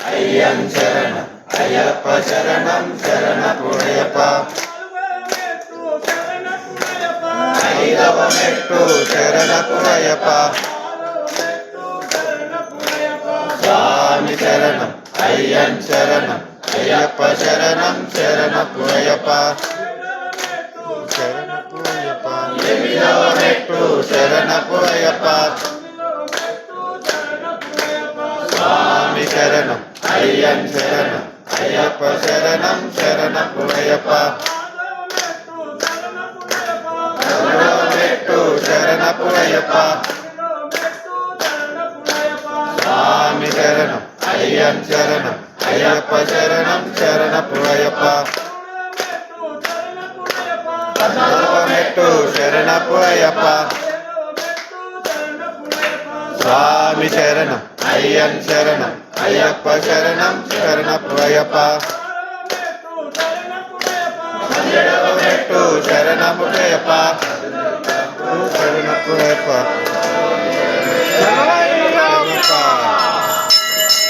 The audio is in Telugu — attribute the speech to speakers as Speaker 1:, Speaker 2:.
Speaker 1: అయ్యం శరణం అయ్యప్ప శరణం శరణపురయ్యప్ప ఐదవ మెట్టు శరణపురయ్యప్ప స్వామి శరణం అయ్యం శరణం అయ్యప్ప శరణం శరణపురయ్యప్ప శరణపురయ్యప్ప ఎనిమిదవ మెట్టు శరణపురయ్యప్ప స్వామి శరణం అయ్యం శరణం అయ్యప్ప శరణం శరణపురయ్యప్ప పదవ మెట్టు శరణపురయ్యప్ప స్వామి శరణం అయ్యం శరణం అయ్యప్ప శరణం శరణపురయ్యప్ప పదవ మెట్టు శరణపురయ్యప్ప స్వామి శరణం అయ్యం శరణం అయ్యప్ప శరణం శరణపురయ్యప్ప పదిహేడవ మెట్టు శరణపురయ్యప్ప